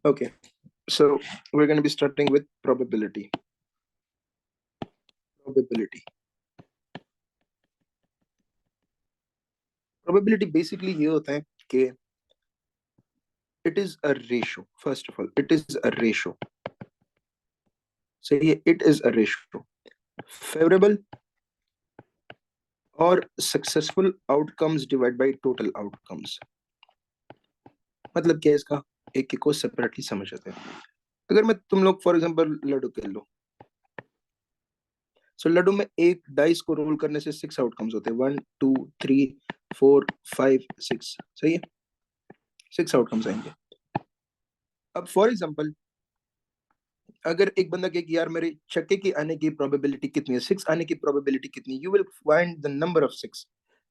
Okay, so we're going to be starting with probability. Probability basically ये होता है कि it is a ratio. First of all, it is a ratio. So it is a ratio. Favorable और successful outcomes divided by total outcomes. मतलब क्या है इसका, एक को सेपरेटली समझते हैं. अगर मैं तुम लोग फॉर एग्जांपल लड्डू खेल लो, सो लड्डू में एक डाइस को रोल करने से 6 आउटकम्स होते हैं. 1 2 3 4 5 6. सही है, 6 आउटकम्स आएंगे. अब फॉर एग्जांपल अगर एक बंदा कहे कि यार मेरे छक्के की आने की प्रोबेबिलिटी कितनी है, 6 आने की प्रोबेबिलिटी कितनी, you will find the number of 6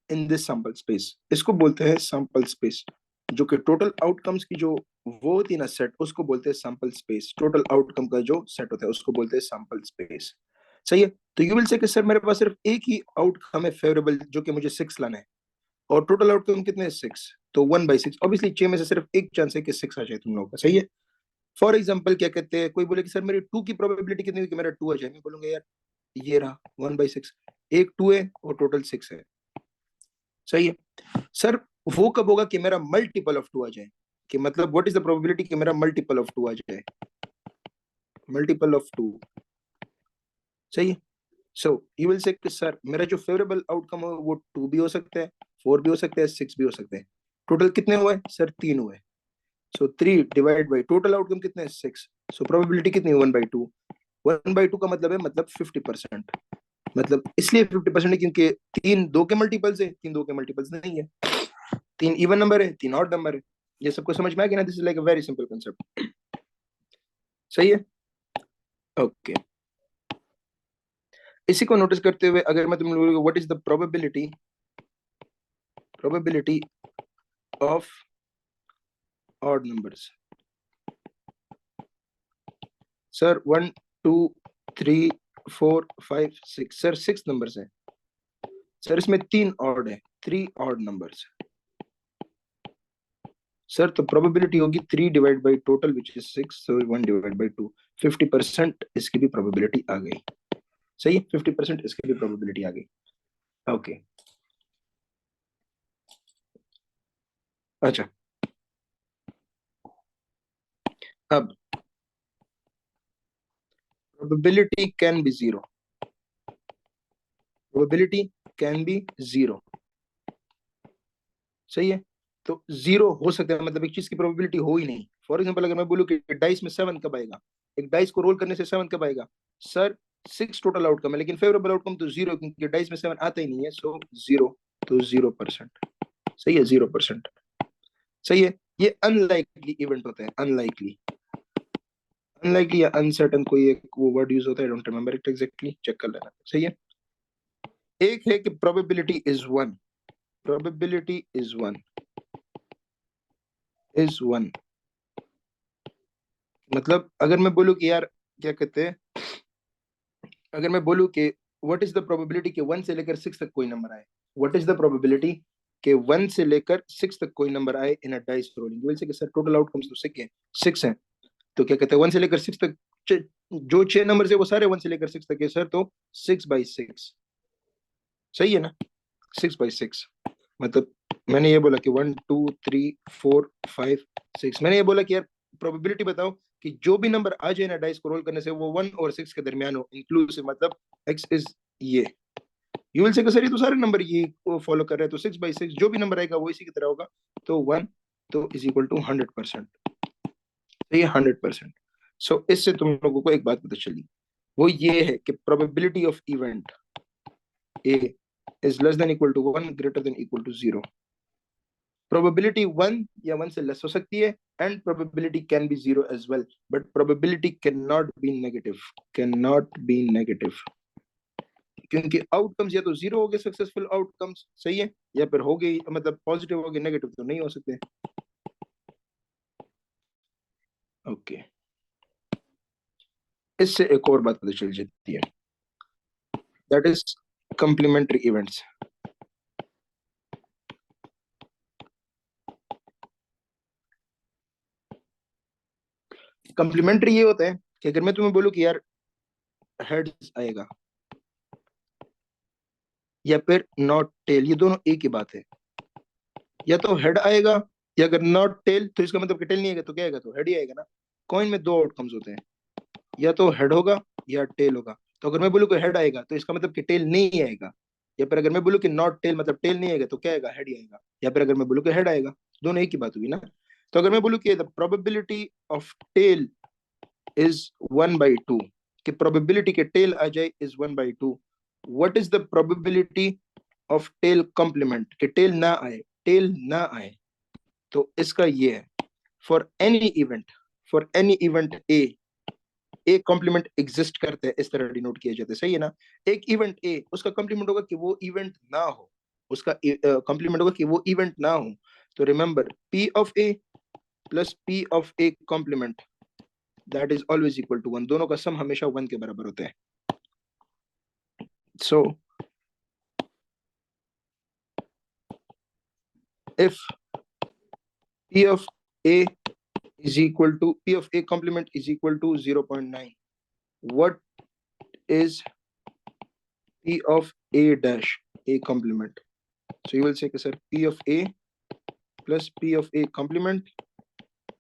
in this sample space. इसको बोलते हैं सैंपल स्पेस. जो कि टोटल आउटकम्स की जो वो होती है ना सेट, उसको बोलते हैं सैंपल स्पेस. टोटल आउटकम का जो सेट होता है उसको बोलते हैं सैंपल स्पेस. सही है. तो यू विल से कि सर मेरे पास सिर्फ एक ही आउटकम है फेवरेबल, जो कि मुझे 6 लाना है, और टोटल आउटकम कितने हैं 6. तो 1/6. ऑब्वियसली 6 में से सिर्फ एक चांस है कि 6 आ जाए तुम लोगों का. सही है. फॉर एग्जाम्पल क्या कहते हैं, कोई बोले कि सर मेरी 2 की प्रोबेबिलिटी कितनी है कि मेरा 2 आ जाए. मैं बोलूंगा यार ये रहा 1/6. एक 2 है और टोटल 6 है. सही है. सर वो कब होगा कि मेरा मल्टीपल ऑफ 2 आ जाए, कि मतलब व्हाट इज द प्रोबेबिलिटी कि मेरा मल्टीपल ऑफ 2 आ जाए. Multiple of 2. सही है. सो यू विल से कि सर मेरा जो फेवरेबल आउटकम है वो 2 भी हो सकता है, 4 भी हो सकता है, 6 भी हो सकते हैं. टोटल कितने हुए सर, 3 हुए. सो 3 डिवाइड बाई टोटल आउटकम कितने हैं 6. सो प्रोबेबिलिटी कितनी है 1/2. 1/2 का मतलब है मतलब 50%. मतलब इसलिए 50% है क्योंकि 3 2 के मल्टीपल्स है, 3 2 के मल्टीपल्स नहीं है. 3 इवन नंबर है, 3 ऑड नंबर है. ये सबको समझ में आ गया ना. This is like a very simple concept. सही है. ओके. इसी को नोटिस करते हुए अगर मैं तुम लोगों को what is the probability of odd numbers. Sir 1 2 3 4 5 6. Sir 6 numbers हैं. सर इसमें 3 ऑड है, 3 ऑड नंबर्स. सर तो प्रोबेबिलिटी होगी 3 divide by total which is 6. So 1 divide by 2. 50% इसकी भी प्रोबेबिलिटी आ गई. सही है. 50% इसकी भी प्रोबेबिलिटी आ गई. ओके. अच्छा, अब probability can be 0. Probability can be 0. सही है. तो 0 हो सकता है, मतलब एक चीज की प्रोबेबिलिटी हो ही नहीं. फॉर एग्जांपल अगर मैं बोलूं कि डाइस में 7 कब आएगा, एक डाइस को रोल करने से 7 कब आएगा. सर 6 टोटल आउटकम है, लेकिन फेवरेबल आउटकम तो 0, क्योंकि डाइस में 7 आता ही नहीं है. सो 0. तो 0%. सही है. 0%. सही है. ये अनलाइकली इवेंट होता है. अनलाइकली या अनसर्टन, कोई एक वो वर्ड यूज होता है, don't remember it exactly, check कर लेना. सही है. एक है कि प्रोबेबिलिटी इज 1. Probability is 1. मतलब अगर मैं बोलूं कि यार क्या कहते हैं, अगर मैं बोलूं कि व्हाट इज द प्रोबेबिलिटी कि 1 से लेकर 6 तक कोई नंबर आए. व्हाट इज द प्रोबेबिलिटी कि 1 से लेकर 6 तक कोई नंबर आए इन अ डाइस रोलिंग. वैसे कि सर टोटल आउटकम्स तो 6 हैं. तो क्या कहते हैं 1 से लेकर 6 तक जो 6 नंबर है वो सारे 1 से लेकर 6 तक है. सर तो 6/6. सही है ना. 6/6. मतलब मैंने ये बोला कि 1 2 3 4 5 6. मैंने ये बोला कि यार प्रोबेबिलिटी बताओ कि जो भी नंबर आ जाए ना डाइस को रोल करने से वो 1 और 6 के दरमियान हो, इंक्लूसिव. मतलब x इज ये. यू विल से सर ये तो सारे नंबर ये फॉलो कर रहे हैं, तो 6/6 जो भी नंबर आएगा वो इसी की तरह होगा. तो 1 तो इज इक्वल टू 100%. तो ये 100%. सो इससे तुम लोगों को एक बात पता चली, वो ये है कि probability of event a is less than equal to 1 greater than equal to 0. Probability 1 या 1 से लेस हो सकती है, and probability can be 0 as well, but probability can not be negative. Can not be negative, क्योंकि outcomes या तो 0 हो गए सक्सेसफुल आउटकम्स. सही है. या फिर हो गई मतलब पॉजिटिव हो गए, नेगेटिव तो नहीं हो सकते. ओके. इससे एक और बात पता चल जाती है, that is complementary events. Complementary ये होता है कि अगर मैं तुम्हें बोलूँ कि यार हेड्स आएगा या फिर नॉट टेल, ये दोनों एक ही बात है। या तो हेड आएगा, या अगर नॉट टेल तो इसका मतलब कि टेल नहीं आएगा तो क्या आएगा, तो हेड ही आएगा ना। कॉइन में दो आउटकम्स होते हैं, या तो हेड होगा या टेल होगा। तो अगर मैं बोलूँ कि हेड आएगा तो इसका मतलब कि टेल नहीं आएगा। या फिर अगर मैं बोलूँ कि नॉट टेल मतलब टेल नहीं आएगा तो क्या आएगा, हेड ही आएगा। या फिर अगर मैं बोलूँ कि हेड आएगा, दोनों एक ही बात हुई ना। तो अगर मैं बोलूँ कि the probability of tail is 1/2, कि प्रोबेबिलिटी के टेल आ जाए is 1/2, what is the probability of tail complement, कि टेल ना आए, टेल ना आए। तो इसका ये है, for any event, for any event a complement exist करते हैं, इस तरह डिनोट किया जाता है, सही है ना। एक इवेंट ए, उसका कॉम्प्लीमेंट होगा कि वो इवेंट ना हो, उसका कॉम्प्लीमेंट होगा कि वो इवेंट ना हो। तो remember, P of A plus P of A complement that is always equal to 1, दोनों का सम हमेशा 1 के बराबर होता है। So if P of A is equal to P of A complement is equal to 0.9. What is P of A dash A complement? So you will say, sir, P of A plus P of A complement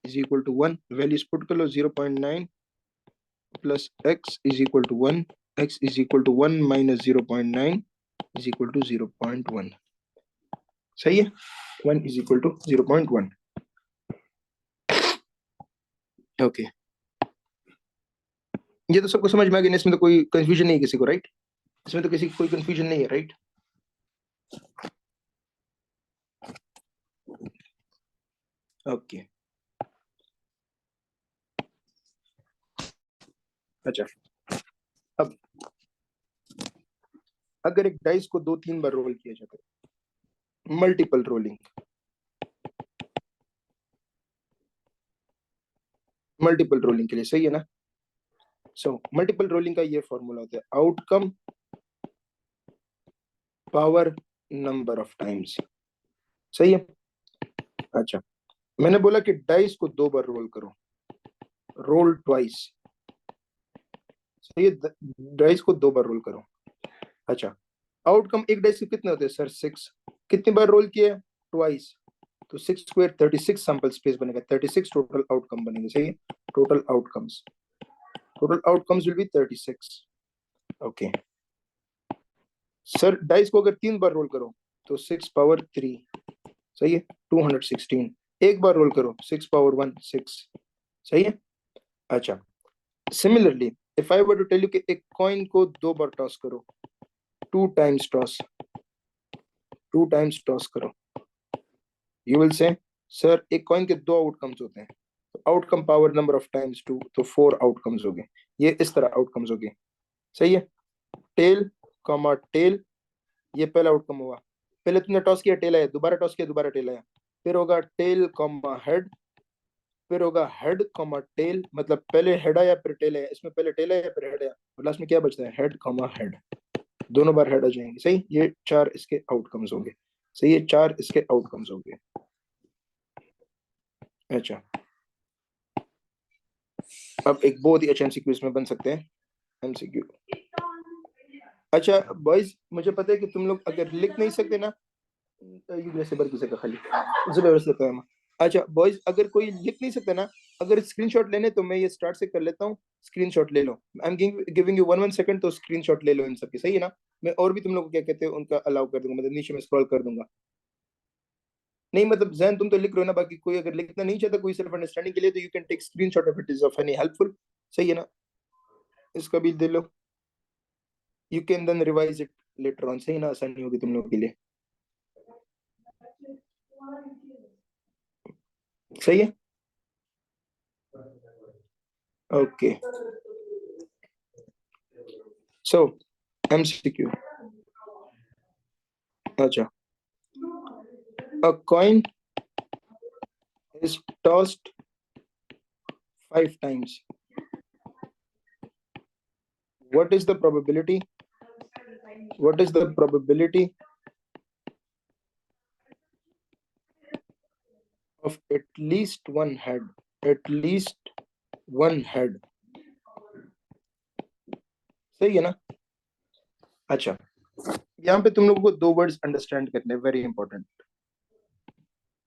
is equal to 1. Values put karo, 0.9 plus X is equal to 1. X is equal to 1 minus 0.9 is equal to 0.1. सही है, 1 is equal to 0.1. Okay. ये तो सबको समझ में आ गया, इसमें तो कोई कंफ्यूजन नहीं है किसी को, राइट? इसमें तो किसी को कोई कंफ्यूजन नहीं है, राइट? ओके। अच्छा, अब अगर एक डाइस को 2-3 बार रोल किया जाता है, मल्टीपल रोलिंग, मल्टीपल रोलिंग के लिए, सही है ना। सो मल्टीपल रोलिंग का ये फॉर्मूला होता है, outcome power number of times, सही है। अच्छा, मैंने बोला कि डाइस को 2 बार रोल करो, रोल ट्वाइस, सही है, डाइस को 2 बार रोल करो। अच्छा, आउटकम एक डाइस के कितने होते हैं सर, 6। कितनी बार रोल किया, ट्वाइस, तो 6 स्क्वायर 36 सैंपल स्पेस बनेगा, 36 टोटल आउटकम बनेंगे, सही है। Total outcomes will be 36। Okay sir, dice को अगर 3 बार रोल करो तो 6 पावर 3, सही है, 216। एक बार रोल करो 6 पावर 1 6, सही है। अच्छा, similarly if I were to tell you कि एक कॉइन को 2 बार टॉस करो, 2 टाइम्स टॉस, 2 टाइम्स टॉस करो, यू विल से सर एक कॉइन के 2 आउटकम्स होते हैं, तो outcome power number of times 2, तो 4 आउटकम्स हो गए। ये इस तरह आउटकम्स हो गए, सही है। टेल कॉमा टेल, ये पहला आउटकम हुआ, पहले तुमने टॉस किया टेल आया, दोबारा टॉस किया दोबारा टेल आया, फिर होगा टेल कॉमा हेड, फिर होगा हेड कॉमा टेल, मतलब पहले हेड आया फिर टेल आया, इसमें पहले टेल आया फिर हेड आया, और लास्ट में क्या बचता है, हेड कॉमा हेड, दोनों बार हेड आ जाएंगे, सही। ये 4 इसके आउटकम्स होंगे, सही है, 4 इसके आउटकम्स होंगे। अच्छा, अब एक बहुत ही अच्छा एमसीक्यू इसमें बन सकते हैं, एमसीक्यू। अच्छा बॉयज, मुझे पता है कि तुम लोग अगर लिख नहीं सकते ना, से बर किसे का खाली जबरदस्त लगता है। अच्छा बॉयज, अगर कोई लिख नहीं सकता ना, अगर स्क्रीनशॉट लेने तो मैं ये स्टार्ट से कर लेता हूँ, स्क्रीनशॉट ले लो। I am giving you 1 second, तो स्क्रीनशॉट ले लो इन सबकी, सही है ना। मैं और भी तुम लोग को क्या कहते हैं उनका अलाउ कर दूंगा, मतलब नीचे में स्क्रॉल कर दूंगा। नहीं मतलब जैन तुम तो लिख रहे हो ना, बाकी कोई अगर लिखना नहीं चाहता, कोई सेल्फ अंडरस्टैंडिंग के लिए, तो you can take screenshot if it is of any helpful, सही है ना। इसका भी दे लो, you can then revise it later on, सही ना, आसानी होगी तुम लोगों के लिए, सही है। ओके, सो एमसीक्यू। अच्छा, a coin is tossed 5 times, what is the probability, what is the probability of at least one head, at least one head, सही है ना? अच्छा, यहाँ पे तुम लोगों को दो वर्ड्स अंडरस्टैंड करने, very important,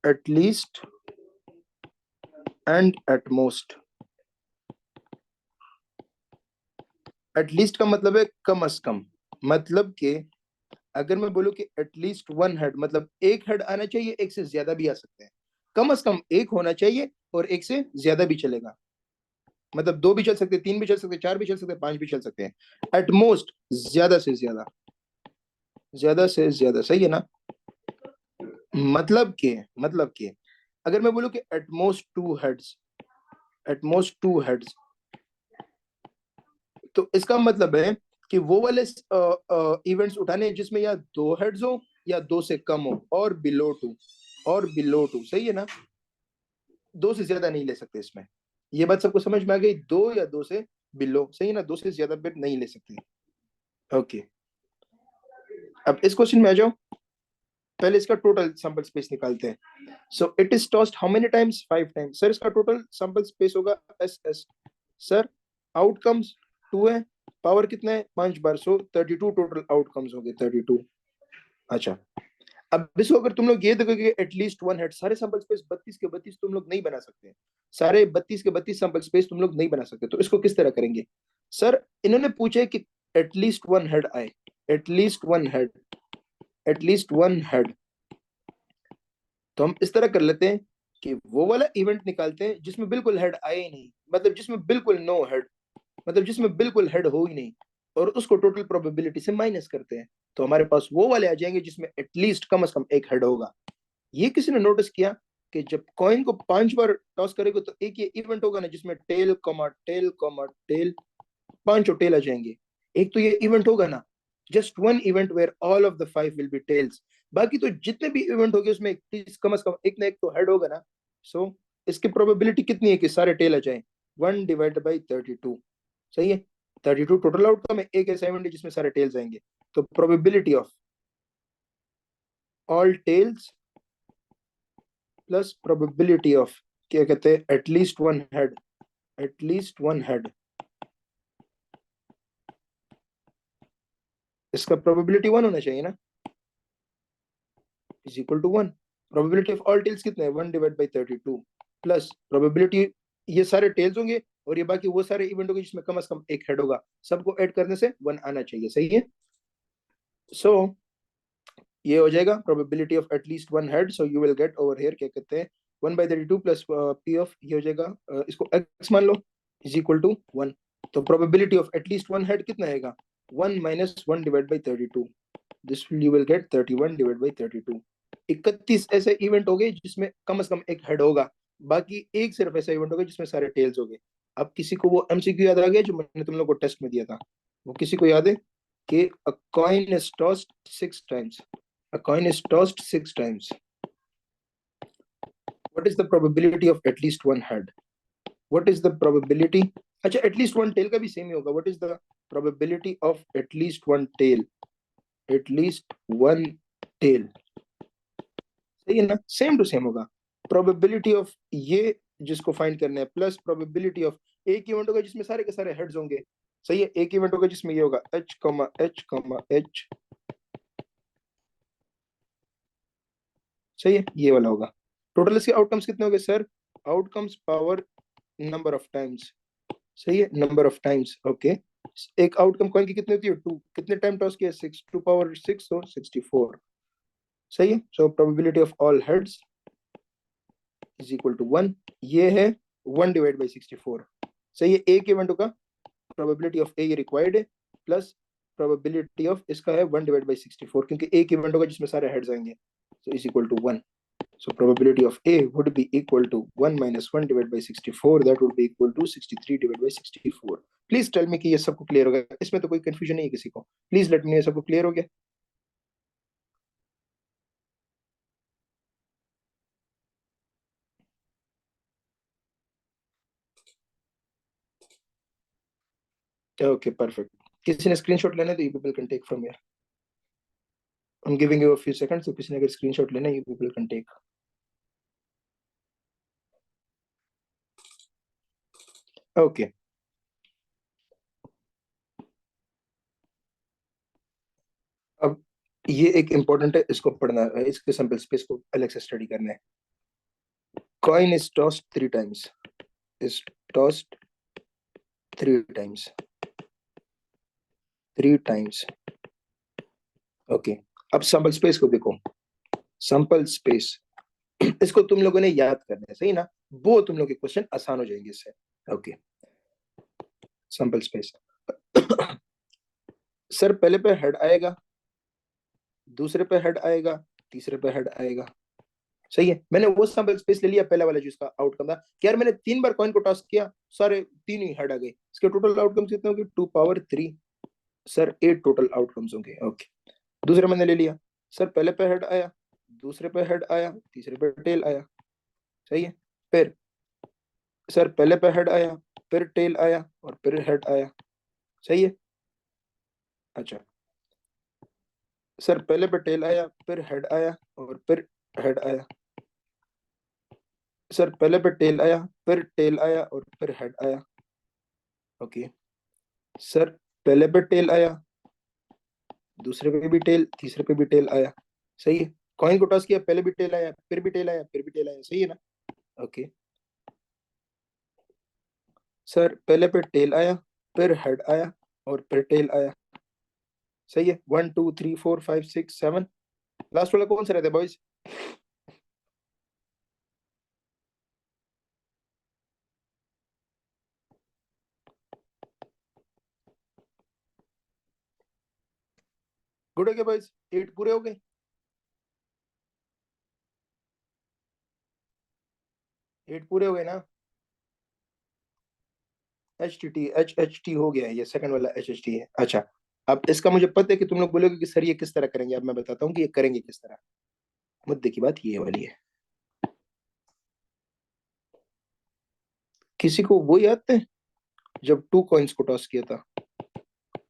at least and at most. At least का मतलब है कम से कम, मतलब कि अगर मैं बोलूं कि एटलीस्ट वन हेड, मतलब एक हेड आना चाहिए, एक से ज्यादा भी आ सकते हैं, कम से कम एक होना चाहिए और एक से ज्यादा भी चलेगा, मतलब दो भी चल सकते, तीन भी चल सकते, चार भी चल सकते, पांच भी चल सकते हैं। एटमोस्ट ज्यादा से ज्यादा, ज्यादा से ज्यादा, सही है ना? मतलब कि अगर मैं बोलूं कि at most two heads, at most two heads, तो इसका मतलब है कि वो वाले इवेंट्स उठाने हैं जिसमें या दो हेड्स हो या दो से कम हो, और बिलो टू, और बिलो टू, सही है ना? दो से ज्यादा नहीं ले सकते इसमें। ये बात सबको समझ में आ गई? दो या दो से बिलो, सही है ना? दो से ज्यादा बिट नहीं ले सकते। ओके, अब इस क्वेश्चन में आ जाओ। पहले इसका टोटल सैंपल स्पेस निकालते हैं। So it is tossed how many times? 5 times. Sir इसका टोटल सैंपल स्पेस होगा एस एस। सर आउटकम्स 2 है, पावर कितना है? 5 बार, सो 32 टोटल आउटकम्स होंगे, 32। अच्छा, अब इसको अगर तुम लोग ये देखोगे एटलीस्ट वन हेड, सारे सैंपल स्पेस 32 के 32 तुम लोग नहीं बना सकते, सारे 32 के 32 सैंपल स्पेस तुम लोग नहीं बना सकते, तो इसको किस तरह करेंगे? सर इन्होंने पूछा है कि एटलीस्ट वन हेड आए, at least one head, at least one head, तो हम इस तरह कर लेते हैं कि वो वाला इवेंट निकालते हैं जिसमें बिल्कुल हेड आए ही नहीं, मतलब जिसमें बिल्कुल नो हेड, मतलब जिसमें बिल्कुल हेड हो ही नहीं, और उसको टोटल प्रोबेबिलिटी से माइनस करते हैं, तो हमारे पास वो वाले आ जाएंगे जिसमें एटलीस्ट कम से कम एक हेड होगा। ये किसी ने नोटिस किया कि जब कॉइन को 5 बार टॉस करेगा तो एक ये इवेंट होगा ना जिसमें tail comma tail comma tail, पांचों टेल आ जाएंगे। एक तो ये इवेंट होगा ना, just one event where all of the 5 will be tails. बाकी तो जितने भी इवेंट होंगे उसमें कम से कम एक ना एक तो हेड होगा ना। सो इसकी प्रोबेबिलिटी कितनी है कि सारे टेल आ जाए? 1/32, सही है? 32 टोटल आउटकम है, एक ऐसा इवेंट है जिसमें सारे टेल्स आएंगे, तो probability of all tails plus probability of, क्या कहते हैं, at least one head, at least one head, इसका प्रोबेबिलिटी 1 होना चाहिए ना, is equal to 1। Probability of all tails कितना है? 1/32 प्लस प्रोबेबिलिटी, ये सारे टेल्स होंगे और ये बाकी वो सारे इवेंट होंगे जिसमें कम से कम एक हेड होगा, सबको ऐड करने से 1 आना चाहिए, सही है? सो ये हो जाएगा probability of at least one head, so you will get over here, क्या कहते हैं, 1/32 प्लस पी ऑफ, ये हो जाएगा इसको x मान लो, इज इक्वल टू 1। तो probability of at least one head कितना आएगा? 1 - 1/32, दिस यू विल गेट 31/32। 31 ऐसे इवेंट हो गए जिसमें कम से कम एक हेड होगा, बाकी एक सिर्फ ऐसा इवेंट होगा जिसमें सारे टेल्स हो गए। अब किसी को वो एमसीक्यू याद आ गया जो मैंने तुम लोग को टेस्ट में दिया था? वो किसी को याद है कि अ coin is tossed 6 times, a coin is tossed 6 times, what is the probability of at least one head? What is the probability? अच्छा, at least one tail का भी सेम ही होगा, what is the probability of at least one tail? At least one tail, सही है ना? Same to same होगा। Probability of ये जिसको फाइंड करना है प्लस प्रोबेबिलिटी ऑफ एक इवेंट होगा जिसमें सारे के सारे हेड्स होंगे, सही है? एक इवेंट होगा जिसमें ये होगा h, h, h, सही है? ये वाला होगा। टोटल इसके आउटकम्स कितने हो गए sir? Outcomes power number of times, सही है? Number of times, okay. एक आउटकम कॉइन की कितनी होती है? 2। कितने टाइम टॉस किया? 6, 2 पावर 6, तो 64, सही है? So probability of all heads is equal to 1। ये है 1/64, सही है? एक इवेंट का प्रोबेबिलिटी ऑफ ए ये रिक्वायर्ड है, प्लस प्रोबेबिलिटी ऑफ इसका है 1/64, क्योंकि एक इवेंट होगा जिसमें सारे हेड्स आएंगे, so is equal to 1। So probability of A would be equal to 1 - 1/64, that would be equal to 63/64। Please tell me कि ये सबको क्लियर हो गया? इसमें तो कोई कंफ्यूजन नहीं है किसी को? प्लीज लेट मी नो, सबको क्लियर हो गया? Okay, perfect. किसी ने स्क्रीनशॉट लेना है तो you people can take from here, I am giving you a few seconds, तो किसी ने अगर स्क्रीनशॉट लेना है you people can take. Okay, अब ये एक इंपॉर्टेंट है, इसको पढ़ना है, इसके सैंपल स्पेस को अलग से स्टडी करना है। Coin is tossed 3 times, is tossed 3 times, 3 times। Okay, अब सैंपल स्पेस को देखो, सैंपल स्पेस इसको तुम लोगों ने याद करना है, सही ना? वो तुम लोग के क्वेश्चन आसान हो जाएंगे इससे। ओके, सैंपल स्पेस सर पहले पे हेड आएगा, दूसरे पे हेड आएगा, तीसरे पे हेड आएगा, सही है। मैंने वो सैंपल स्पेस ले लिया पहला वाला जिसका आउटकम था कि यार मैंने 3 बार कॉइन को टॉस किया, सारे 3 ही हेड आ गए, इसके टोटल आउटकम्स कितने होंगे? 2 पावर 3, सर 8 टोटल आउटकम्स होंगे। ओके, दूसरा मैंने ले लिया, सर पहले पे हेड आया, दूसरे पे हेड आया, तीसरे पे टेल आया, सही है। फिर सर पहले पे हेड आया, फिर टेल आया और फिर हेड आया, सही है। अच्छा, सर पहले पे टेल आया, फिर हेड आया और फिर हेड आया, सर पहले पे टेल आया, फिर टेल आया और फिर हेड आया। ओके, सर पहले पे टेल आया, दूसरे पे भी टेल, तीसरे पे भी टेल आया, सही है। कॉइन को टॉस किया, पहले भी टेल आया, फिर भी टेल आया, फिर भी टेल आया, सही है ना? ओके, सर पहले पे टेल आया, फिर हेड आया और फिर टेल आया, सही है। 1 2 3 4 5 6 7, लास्ट वाला कौन सा रहता है बॉयज? गुड हो गया बॉयज, 8 पूरे हो गए। 8 पूरे हो गए ना? एच एच टी हो गया है, ये सेकंड वाला एच एच टी है। अच्छा, अब इसका मुझे पता है कि तुम लोग बोलोगे कि सर ये किस तरह करेंगे, अब मैं बताता हूँ कि ये करेंगे किस तरह। मुद्दे की बात ये वाली है, किसी को वो याद है जब 2 कॉइन्स को टॉस किया था,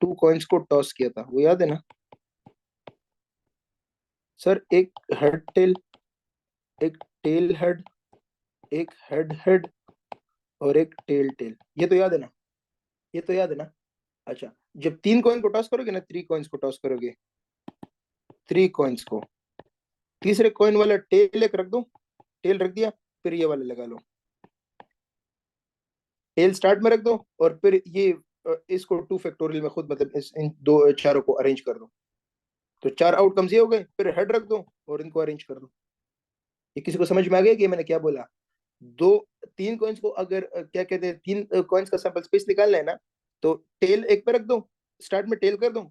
2 कॉइन्स को टॉस किया था, वो याद है ना? सर एक हेड टेल, एक टेल हेड, एक हेड हेड और एक टेल टेल, ये तो याद है ना? ये तो याद है ना? अच्छा, जब 3 कॉइन को टॉस करोगे ना, 3 कॉइन्स को टॉस करोगे, 3 कॉइन्स को, तीसरे कॉइन वाला टेल एक रख दो, टेल रख दिया, फिर ये वाला लगा लो, टेल स्टार्ट में रख दो और फिर ये इसको 2 फैक्टोरियल में खुद मतलब इन दो चारों को अरेंज कर दो, तो 4 आउटकम्स ये हो गए। फिर हेड रख दो और इनको अरेंज कर दो। ये किसी को समझ में आ गया कि मैंने क्या बोला? दो 3 कॉइन्स को अगर क्या कहते हैं, 3 कॉइन्स का सैंपल स्पेस निकालना है ना, तो टेल एक पे रख दो, स्टार्ट में टेल कर दो,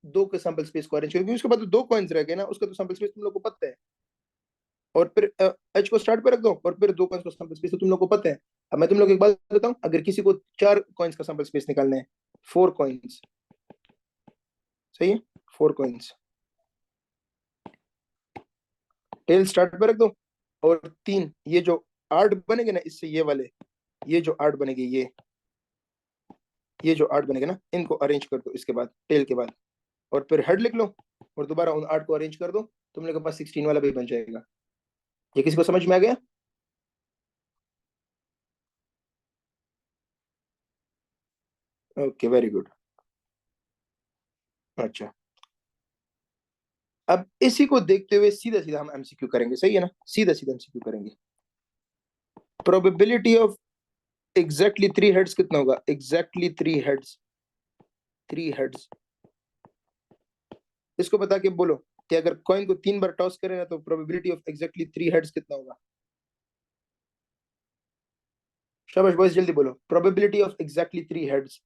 2 के सैंपल स्पेस को अरेंज करो, क्योंकि उसके बाद 2 कॉइन्स रह गए ना, उसका तो सैंपल स्पेस तुम लोग को पता है। और फिर एच को स्टार्ट पे रख दो और फिर 2 कॉइन्स का सैंपल स्पेस तो तुम लोग को पता है। अब मैं तुम लोग को एक बात बताऊं, अगर किसी को 4 कॉइन्स का सैंपल स्पेस निकालना है, 4 कॉइन्स, सही है, 4 कॉइन्स, टेल स्टार्ट पे रख दो और 3 ये जो 8 बनेंगे ना, इससे ये वाले, ये जो 8 बनेंगे, ये जो 8 बनेंगे ना, इनको अरेंज कर दो इसके बाद, टेल के बाद, और फिर हेड लिख लो और दोबारा उन 8 को अरेंज कर दो, तुम लोग के पास 16 वाला भी बन जाएगा। ये किसी को समझ में आ गया? Okay, very good. अच्छा, अब इसी को देखते हुए सीधा सीधा हम एमसीक्यू करेंगे, सही है ना? सीधा सीधा एमसीक्यू करेंगे। प्रोबेबिलिटी ऑफ एग्जैक्टली 3 हेड्स कितना होगा? एग्जैक्टली 3 हेड्स, 3 हेड्स, इसको बता के बोलो कि अगर कॉइन को 3 बार टॉस करें ना, तो प्रोबेबिलिटी ऑफ एग्जैक्टली 3 हेड्स कितना होगा? शाबाश बॉयज, जल्दी बोलो, प्रोबेबिलिटी ऑफ एग्जैक्टली 3 हेड्स।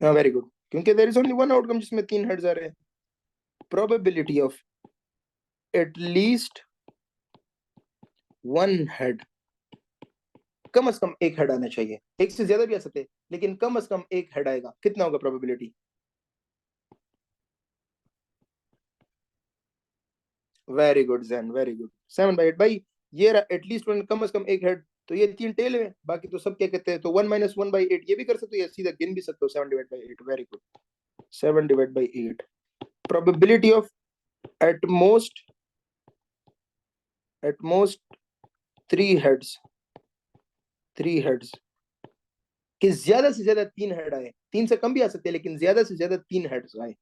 हाँ, वेरी गुड, क्योंकि there is only one outcome जिसमें 3 हेड्स आ रहे हैं। प्रोबेबिलिटी ऑफ एटलीस्ट 1 हेड, कम से कम एक हेड आना चाहिए, एक से ज्यादा भी आ सकते हैं, लेकिन कम से कम एक हेड आएगा, कितना होगा probability? Very good Jain, very good, 7/8 भाई। ये रहा एटलीस्ट वन, कम से कम एक हेड, तो ये 3 टेल है, बाकी तो सब क्या कहते हैं, तो 1 - 1/8 ये भी कर सकते हो, या सीधा गिन भी सकते हो, 7/8। Very good, 7/8। probability of at most three heads कि ज्यादा से ज्यादा तीन हेड आए, तीन से कम भी आ सकते हैं लेकिन ज्यादा से ज्यादा तीन हेड्स आए,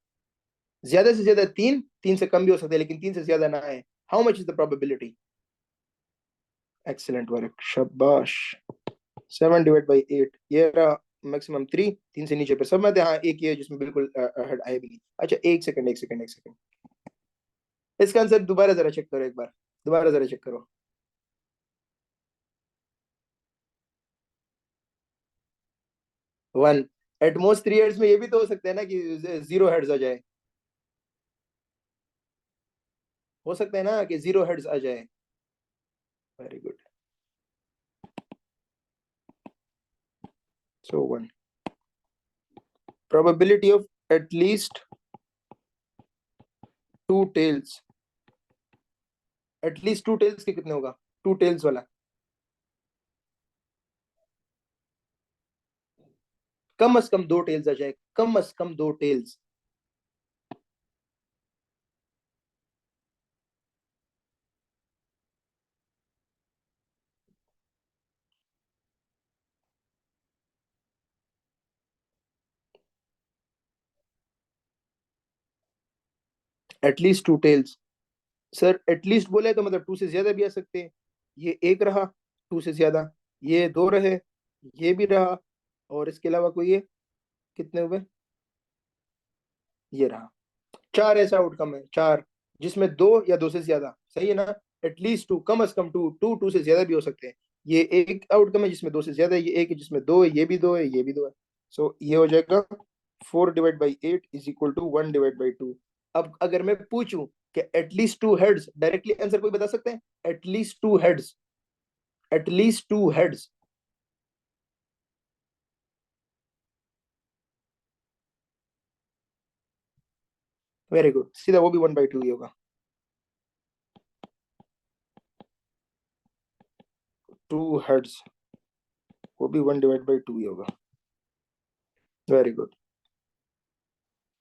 ज्यादा से ज्यादा तीन, तीन से कम भी हो सकते हैं लेकिन तीन से ज्यादा ना आए। How much is the probability? Excellent work, शाबाश। 7/8, ये रहा मैक्सिमम थ्री, तीन से नीचे पे सब में हाँ एक ही है जिसमें बिल्कुल हेड आए भी नहीं। अच्छा एक सेकंड, इसका आंसर दोबारा जरा चेक करो, एक बार दोबारा जरा चेक करो। One. At most three heads में ये भी तो हो सकता है ना कि जीरो हेड्स आ जाए, हो सकता है ना कि जीरो हेड्स आ जाए। Very good. So one, probability of at least two tails, at least two tails के कितने होगा? टू टेल्स वाला, कम से कम दो टेल्स आ जाए, कम से कम दो tails. At least two tails, sir at least बोले तो मतलब टू से ज्यादा भी आ सकते हैं। ये एक रहा, टू से ज्यादा, ये दो रहे, ये भी रहा, और इसके अलावा कोई है, कितने हुए? ये रहा। चार ऐसा आउटकम है, चार, जिसमें दो या दो से ज्यादा, सही है ना? एटलीस्ट टू, कम से कम टू, टू से ज्यादा भी हो सकते हैं। ये एक आउटकम है जिसमें दो से ज्यादा है, ये एक है जिसमें दो है, ये भी दो है, ये भी दो है। सो ये हो जाएगा 4/8 इज इक्वल टू 1/2। अब अगर मैं पूछूं कि at least two heads, directly answer कोई बता सकते हैं? At least two heads, at least two heads. Very good, सीधा वो भी 1/2 ही होगा। टू हेड्स, वो भी 1/2 ही होगा। वेरी गुड,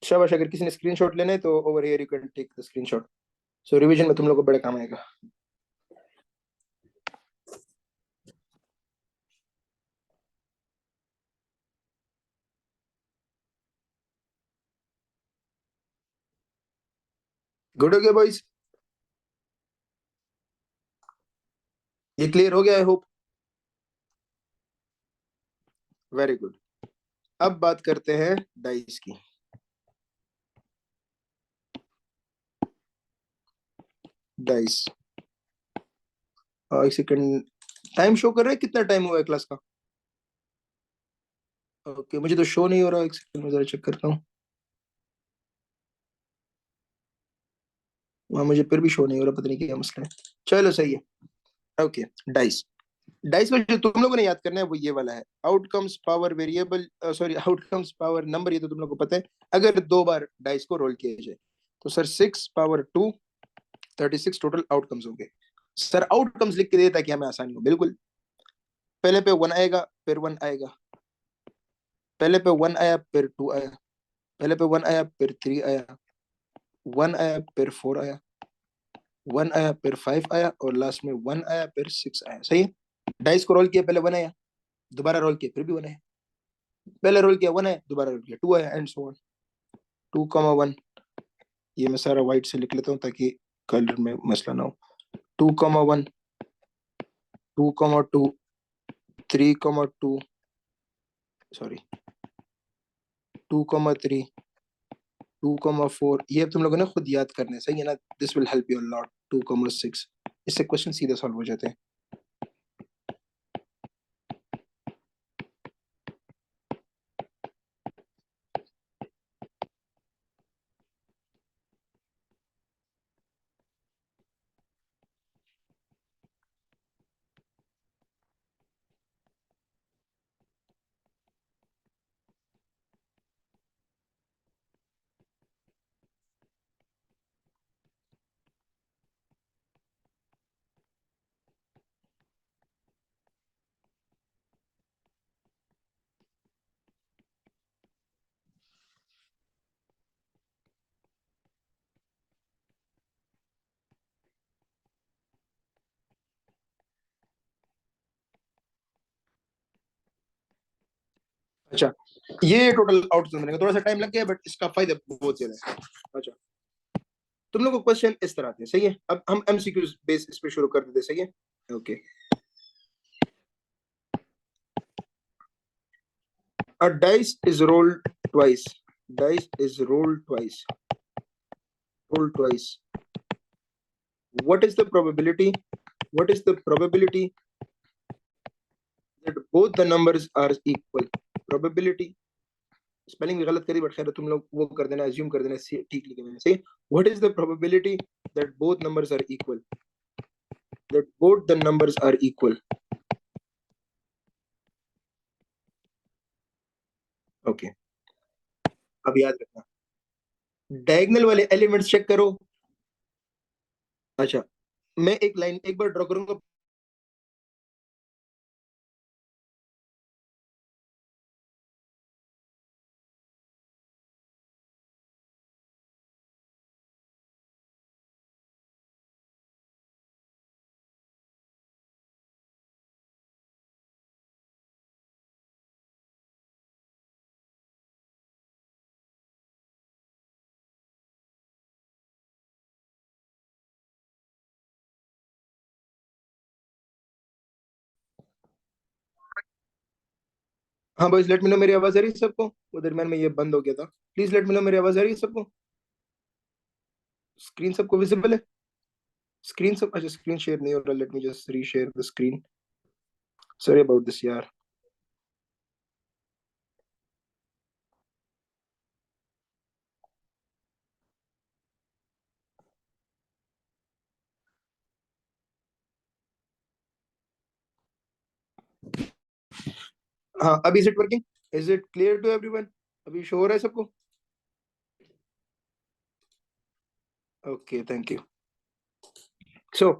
शाबाश। अगर किसी ने स्क्रीनशॉट लेना है तो over here you can take the screenshot. So revision में तुम लोग को बड़े काम आएगा। गुड हो गया बॉयज, ये क्लियर हो गया आई होप। Very good. अब बात करते हैं डाइस की। डाइस, एक सेकंड, टाइम शो कर रहा है कितना टाइम हुआ है क्लास का? ओके, मुझे तो शो नहीं हो रहा, एक सेकंड में जरा चेक करता हूँ। वहाँ मुझे फिर भी शो नहीं हो रहा, पता नहीं क्या मसला है। चलो सही है। ओके, डाइस, डाइस में जो तुम लोगों ने याद करना है वो ये वाला है, outcomes power variable, sorry outcomes power number, ये तो तुम लोगों को पता है। अगर दो बार डाइस को रोल किया जाए तो सर 6 पावर 2, 36 टोटल आउटकम्स होंगे। सर आउटकम्स लिख के दे ताकि हमें आसानी हो, बिल्कुल। पहले पे वन आएगा, फिर वन आएगा, पहले पे वन आया, फिर टू आया, पहले पे वन आया, फिर थ्री आया, वन आया, फिर फोर आया, वन आया, फिर फाइव आया, और लास्ट में वन आया, फिर सिक्स आया। सही है। डाइस को रोल किया, पहले वन आया, दोबारा रोल किया, फिर भी वन आया, पहले रोल किया वन आया, दोबारा रोल किया टू आया, एंड सो ऑन। 2,1, ये मैं सारा व्हाइट से लिख लेता हूँ ताकि कलर में मसला ना हो। 2,1, 2,2, 3,2, सॉरी 2,3, 2,4, ये तुम लोगों ने खुद याद करने हैं, सही है ना? This will help you a lot. 2,6, इससे क्वेश्चन सीधे सॉल्व हो जाते हैं। अच्छा, ये टोटल आउटकम बनेगा, थोड़ा सा टाइम लग गया बट इसका फायदा बहुत ज्यादा है। अच्छा, तुम लोग को क्वेश्चन इस तरह आते हैं, सही है। अब हम एमसीक्यू बेस इस पे शुरू कर देते, सही है। Okay, a dice is rolled twice, dice is rolled twice, rolled twice. What is the probability, what is the probability that both the numbers are equal? Probability, spelling भी गलत करी बट खैर तुम लोग वो कर देना, अज्यूम कर देना ठीक लिखे मैंने, सही। What is the probability that both numbers are equal, that both the numbers are equal. Okay, अब याद रखना, डायगोनल वाले एलिमेंट्स चेक करो। अच्छा, मैं एक लाइन एक बार ड्रॉ करूंगा। हाँ बॉयज, लेट मी नो मेरी आवाज आ रही है सबको? वो दरम्यान में ये बंद हो गया था। प्लीज लेट मी नो मेरी आवाज आ रही है सबको? स्क्रीन सबको विजिबल है? स्क्रीन सब, अच्छा स्क्रीन शेयर नहीं हो रहा, let me just reshare the screen. Sorry about this यार। हाँ, अभी is it working? Is it clear to everyone? अभी शो हो रहा है सबको? Okay, thank you. So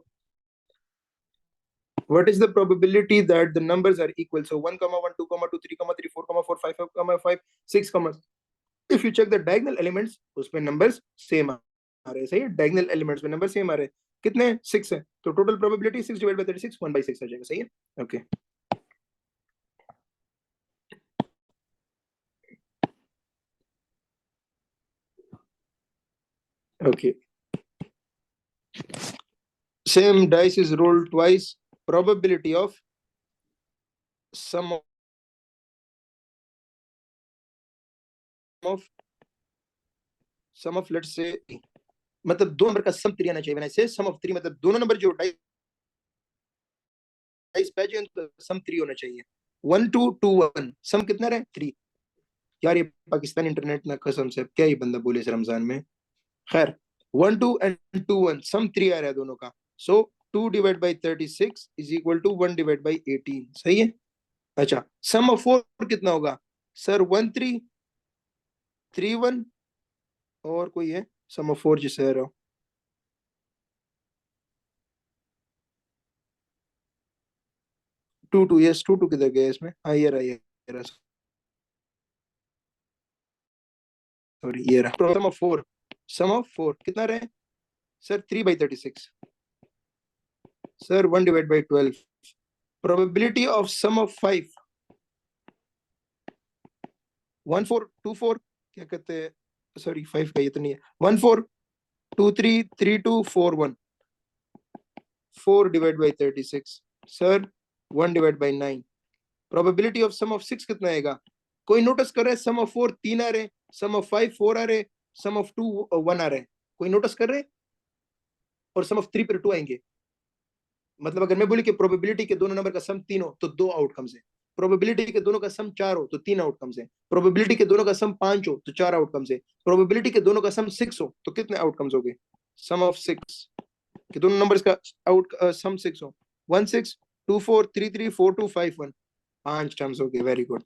what is the probability that the numbers are equal? So 1 comma 1, 2 comma 2, 3 comma 3, 4 comma 4, 5 comma 5, 6 comma, if you check the diagonal elements उसमें numbers same आ रहे हैं, सही है। diagonal elements में numbers same आ रहे हैं, कितने? 6 है, तो total probability 6 divided by 36, 1/6 आ जाएगा, सही है। Okay okay, same dice is rolled twice, probability of sum of sum of let's say, मतलब दो नंबर का सम 3 आना चाहिए। मैंने से सम ऑफ 3 मतलब दोनों नंबर जो डाइस पे जो उनका सम 3 होना चाहिए। 1 2 2 1, सम कितना रहे? 3। यार ये पाकिस्तान इंटरनेट ना, कसम से क्या ही बंदा बोले इस रमजान में। खैर, 1 2 एंड 2 1, सम 3 आ रहा है दोनों का। So 2 divide by 36 is equal to 1 divide by 18, सही है। अच्छा, सम ऑफ 4 कितना होगा सर? 1 3 3 1, और कोई है सम ऑफ 4 जिससे आ रहा हो? 2 2, यस 2 2 किधर गया इसमें? हाँ ये रहा, ये रहा, सॉरी ये रहा। सम ऑफ 4, सम ऑफ 4 कितना रहे sir? 3 by 36। Sir 1 divide by 12। Probability of sum of 5, 1 4 2 4, क्या कहते हैं, सॉरी 5 का ये तो नहीं है। 1 4 2 3 3 2 4 1, 4 divide by 36। Sir 1 divide by 9। Probability of sum of 6 कितना आएगा? कोई नोटिस कर रहे हैं? सम ऑफ 4 3 आ रहे, सम ऑफ 5 4 आ रहे, सम ऑफ 2 1 आ रहे, कोई नोटिस कर रहे? और सम ऑफ 3 पर 2 आएंगे। मतलब अगर मैं बोली कि प्रोबेबिलिटी के दोनों नंबर का सम 3 हो तो 2 आउटकम्स है, प्रोबेबिलिटी के दोनों का सम 4 हो तो 3 आउटकम्स है, प्रोबेबिलिटी के दोनों का सम 5 हो तो 4 आउटकम्स है, प्रोबेबिलिटी के दोनों का सम 6 हो तो कितने आउटकम्स हो गए? सम ऑफ 6 कि दोनों नंबर्स का आउट सम 6 हो, 1 6 2 4 3 3 4 2 5 1, 5 टर्म्स हो गए। Very good.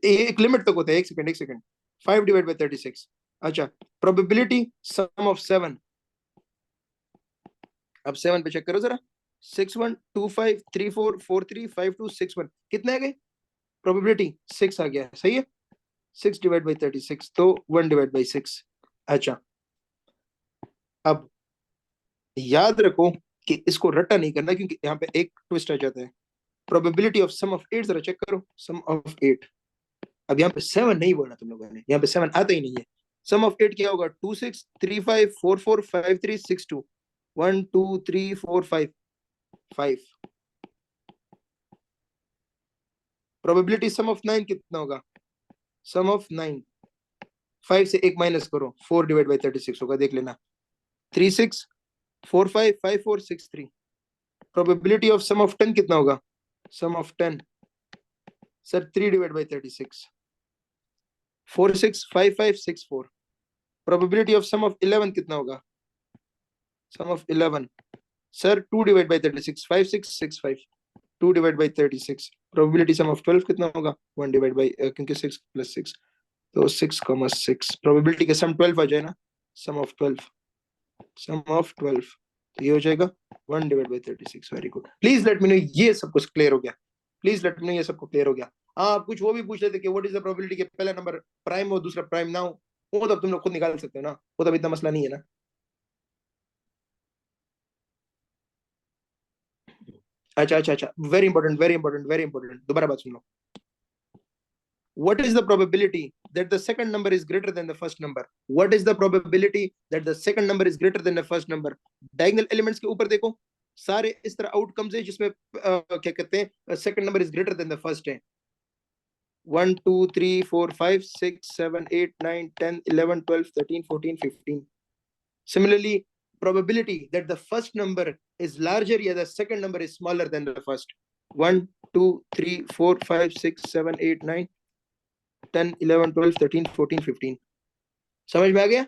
एक लिमिट तक होता है, एक सेकंड एक सेकंड। 5 divide by 36। अच्छा, प्रोबेबिलिटी सम ऑफ 7, अब 7 पे चेक करो जरा। 6 1 2 5 3 4 4 3 5 2 6 1, कितने आ गए? प्रोबेबिलिटी 6 आ गया, सही है। 6 डिवाइड बाई 36 तो 1 डिवाइड बाई 6। अच्छा, अब याद रखो कि इसको रटा नहीं करना क्योंकि यहाँ पे एक ट्विस्ट आ जाता है। प्रोबेबिलिटी ऑफ सम ऑफ 8 जरा चेक करो, सम ऑफ 8। अब यहाँ पे 7 नहीं बोलना तुम लोगों ने, यहाँ पे 7 आता ही नहीं है। सम ऑफ 8 क्या होगा? 2 6 3 5 4 4 5 3 6 2 1 2 3 4 5 5। प्रोबेबिलिटी सम ऑफ 9 कितना होगा? सम ऑफ 9, 5 से 1 माइनस करो, 4 डिवाइड बाई 36 होगा, देख लेना। 3 6 4 5 5 4 6 3। प्रोबेबिलिटी ऑफ सम ऑफ 10 कितना होगा? Sum of 10 sir 3 divide by 36, 4 6 5 5 6 4। Probability of sum of 11 कितना होगा? Sum of 11 sir 2 divide by 36, 5 6 6 5। 2 divide by 36। Probability sum of 12 कितना होगा? 1 डिवाइड बाई, क्योंकि 6 प्लस 6 तो 6,6। प्रोबेबिलिटी का सम 12 आ जाए ना, सम ऑफ 12, सम ऑफ 12 तो ये हो जाएगा 1 divide by 36। Very good, please let me no ये सब कुछ क्लियर हो गया, प्लीज लेट मी नो ये सबको क्लियर हो गया। हाँ, आप कुछ वो भी पूछ लेते कि व्हाट इज द प्रोबेबिलिटी कि पहला नंबर प्राइम हो दूसरा प्राइम ना हो, वो तो तुम लोग खुद निकाल सकते हो ना, वो तो इतना मसला नहीं है ना। अच्छा अच्छा अच्छा, very important very important very important, दोबारा बात सुन लो। What is the probability that the second number is greater than the first number? What is the probability that the second number is greater than the first number? Diagonal elements के ऊपर देखो, सारे इस तरह outcomes है जिसमें क्या कहते हैं second number is greater than the first है। 1 2 3 4 5 6 7 8 9 10 11 12 13 14 15। Similarly, probability that the first number is larger या the second number is smaller than the first। 1 2 3 4 5 6 7 8 9 10 11 12 13 14 15। समझ में आ गया?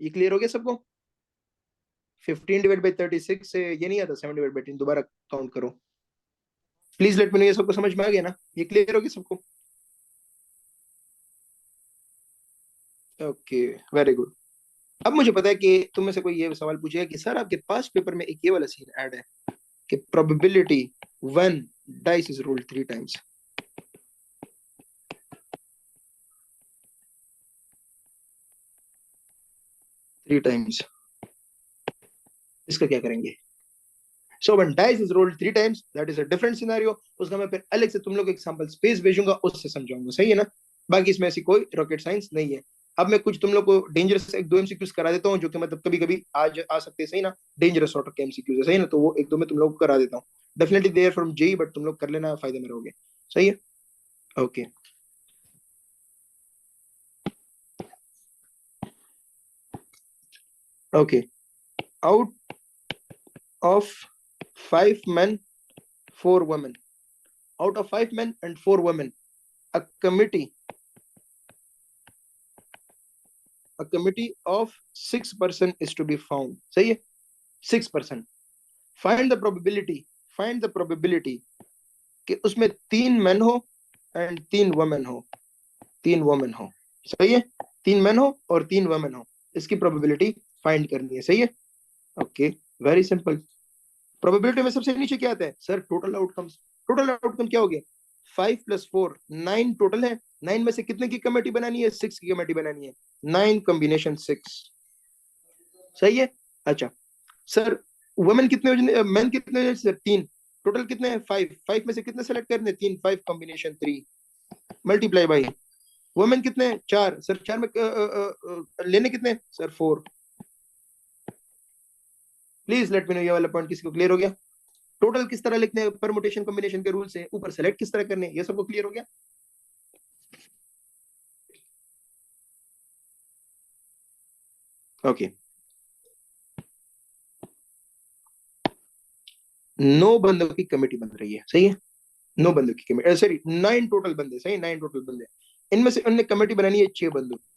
ये क्लियर हो गया सबको? 15 डिवाइड बाई 36 से ये नहीं आता 7 डिवाइड बाई 10, दोबारा काउंट करो। प्लीज लेट मी नो ये सबको समझ में आ गया ना? ये क्लियर हो गया सबको? Okay, very good. अब मुझे पता है कि तुम में से कोई ये सवाल पूछेगा कि सर आपके पास पेपर में एक ये वाला सीन ऐड है कि probability when dice is rolled 3 times, 3 times, इसका क्या करेंगे? So when dice is rolled 3 times, that is a different scenario। उसका मैं फिर अलग से तुम लोग एग्जांपल स्पेस भेजूंगा, उससे समझाऊंगा, सही है ना? बाकी इसमें ऐसी कोई रॉकेट साइंस नहीं है। अब मैं कुछ तुम लोग को डेंजरस एक दो एमसीक्यूज करा देता हूँ, जो कि मतलब कभी कभी आज आ सकते हैं, सही ना? डेंजरस सॉर्ट ऑफ एमसीक्यूज है, सही ना? तो वो एक दो मैं तुम लोग को करा देता हूँ। Definitely there from JEE, but तुम लोग कर लेना, फायदे में रहोगे, सही है? Okay okay. Out of 5 men 4 women, out of 5 men and 4 women, a committee of 6 person is to be found, सही है? 6%। Find the probability, find the probability कि उसमें 3 मेन हो एंड 3 वुमेन हो, 3 वुमेन हो, सही है? 3 मेन हो और 3 वुमेन हो, इसकी प्रोबेबिलिटी फाइंड करनी है, सही है? Okay, very simple. प्रोबेबिलिटी में सबसे नीचे क्या आता है sir? Total outcomes. Total outcome क्या हो गया? 5 + 4 9 टोटल है। 9 में से कितने की कमेटी बनानी है? 6 की कमेटी बनानी है। 9 कॉम्बिनेशन 6, सही है? अच्छा सर, वुमेन कितने हो, मेन कितने हो सर? 3। टोटल कितने हैं? 5। 5 में से कितने सेलेक्ट करने? 3। 5 कॉम्बिनेशन 3 मल्टीप्लाई बाई वुमेन कितने? 4 सर। 4 में लेने कितने sir? 4। Please let me no ये वाला पॉइंट किसी को क्लियर हो गया? टोटल किस तरह लिखने हैं? परमुटेशन कॉम्बिनेशन के रूल से ऊपर सेलेक्ट किस तरह करने हैं, ये सबको क्लियर हो गया? ओके। 9 बंदों की कमेटी बन रही है, सही है? 9 बंदों की कमेटी, सॉरी 9 टोटल बंदे, सही? 9 टोटल बंदे। इनमें से उनने कमेटी बनानी है 6 बंदों।